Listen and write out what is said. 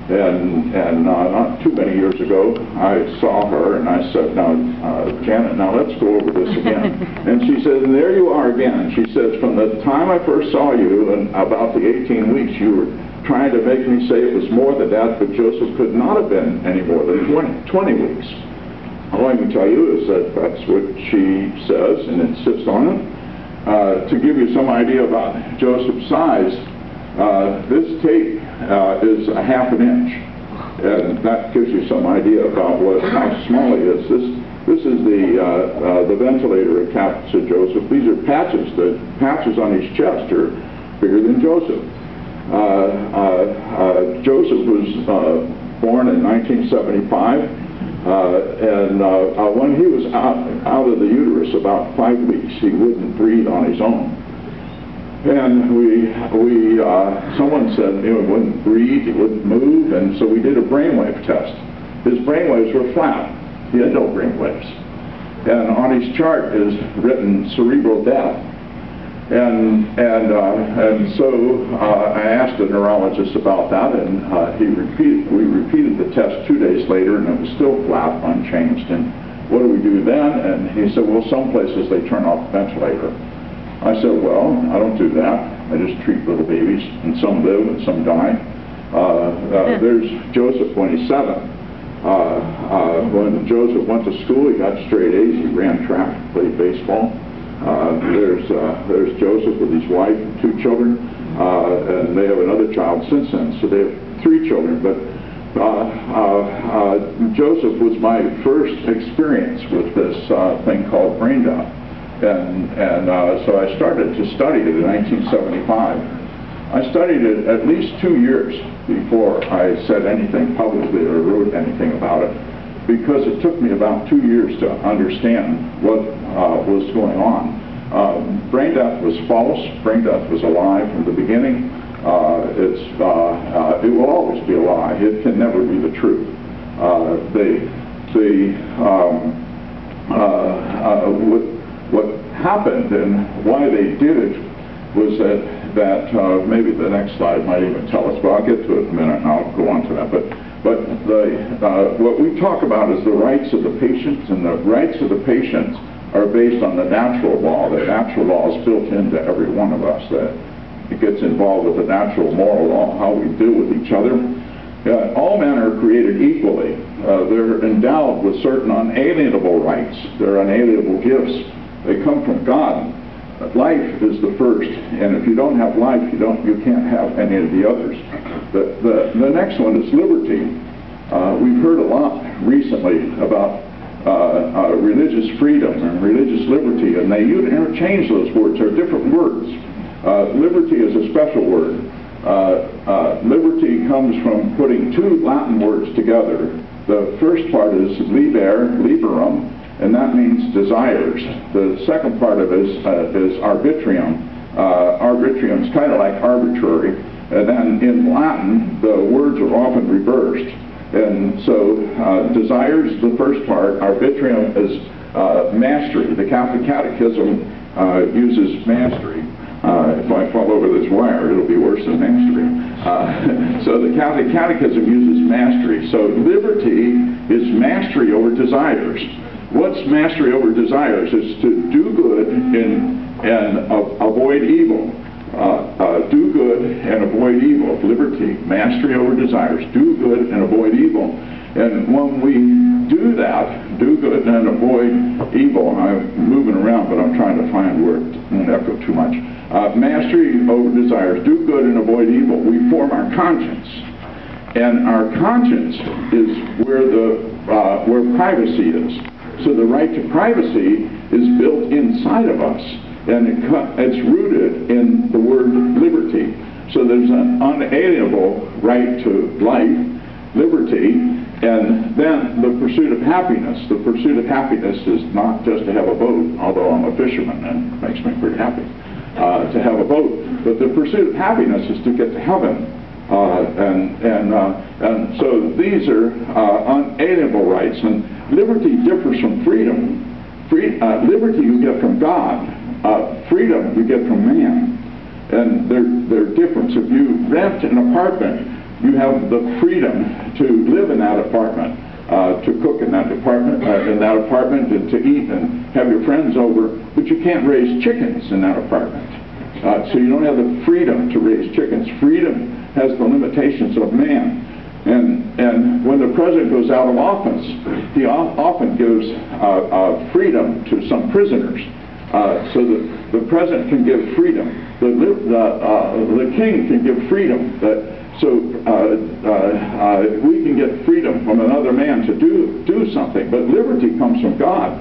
And not too many years ago, I saw her and I said, now, Janet, now let's go over this again. And she said, and there you are again. She says, from the time I first saw you, and about the 18 weeks, you were trying to make me say it was more than that, but Joseph could not have been any more than 20 weeks. All I can tell you is that that's what she says and insists on it. To give you some idea about Joseph's size, this tape is a half an inch, and that gives you some idea about how small he is. This is the ventilator attached to Joseph. These are patches. The patches on his chest are bigger than Joseph. Joseph was born in 1975, and when he was out of the uterus about 5 weeks, he wouldn't breathe on his own. And someone said he wouldn't breathe, he wouldn't move, and so we did a brainwave test. His brainwaves were flat. He had no brainwaves. And on his chart is written cerebral death. And so I asked a neurologist about that, and we repeated the test 2 days later, and it was still flat, unchanged. And what do we do then? And he said, well, some places they turn off the ventilator. I said, well, I don't do that. I just treat little babies, and some live and some die. There's Joseph when he's 7. When Joseph went to school, he got straight A's. He ran track, played baseball. There's Joseph with his wife and 2 children, and they have another child since then, so they have 3 children. But Joseph was my first experience with this thing called brain death. So I started to study it in 1975. I studied it at least 2 years before I said anything publicly or wrote anything about it, because it took me about 2 years to understand what was going on. Brain death was false. Brain death was a lie from the beginning. It will always be a lie. It can never be the truth. What happened and why they did it was that maybe the next slide might even tell us, but I'll get to it in a minute and I'll go on to that. But what we talk about is the rights of the patient, and the rights of the patient are based on the natural law. The natural law is built into every one of us. That it gets involved with the natural moral law, how we deal with each other. All men are created equally. They're endowed with certain unalienable rights. They're unalienable gifts. They come from God. Life is the first, and if you don't have life, you can't have any of the others. The next one is liberty. We've heard a lot recently about religious freedom and religious liberty, and they interchange those words. They're different words. Liberty is a special word. Liberty comes from putting 2 Latin words together. The first part is liberum, and that means desires. The second part of it is arbitrium. Arbitrium is kind of like arbitrary. And then in Latin, the words are often reversed. And so desires is the first part. Arbitrium is mastery. The Catholic Catechism uses mastery. If I fall over this wire, it'll be worse than mastery. So the Catholic Catechism uses mastery. So liberty is mastery over desires. What's mastery over desires? Is to do good and avoid evil. Do good and avoid evil. Liberty, mastery over desires. Do good and avoid evil. And when we do that, do good and avoid evil, I'm moving around, but I'm trying to find where it won't echo too much. Mastery over desires, do good and avoid evil. We form our conscience. And our conscience is where privacy is. So the right to privacy is built inside of us, and it's rooted in the word liberty. So there's an unalienable right to life, liberty, and then the pursuit of happiness. The pursuit of happiness is not just to have a boat, although I'm a fisherman and it makes me pretty happy to have a boat. But the pursuit of happiness is to get to heaven. And so these are unalienable rights, and liberty differs from freedom. Liberty you get from God, freedom you get from man, and they're different. So if you rent an apartment, You have the freedom to live in that apartment, to cook in that apartment, and to eat and have your friends over, but you can't raise chickens in that apartment. So you don't have the freedom to raise chickens. Freedom has the limitations of man. And when the president goes out of office, he often gives freedom to some prisoners. So that the president can give freedom. The king can give freedom. So we can get freedom from another man to do something. But liberty comes from God.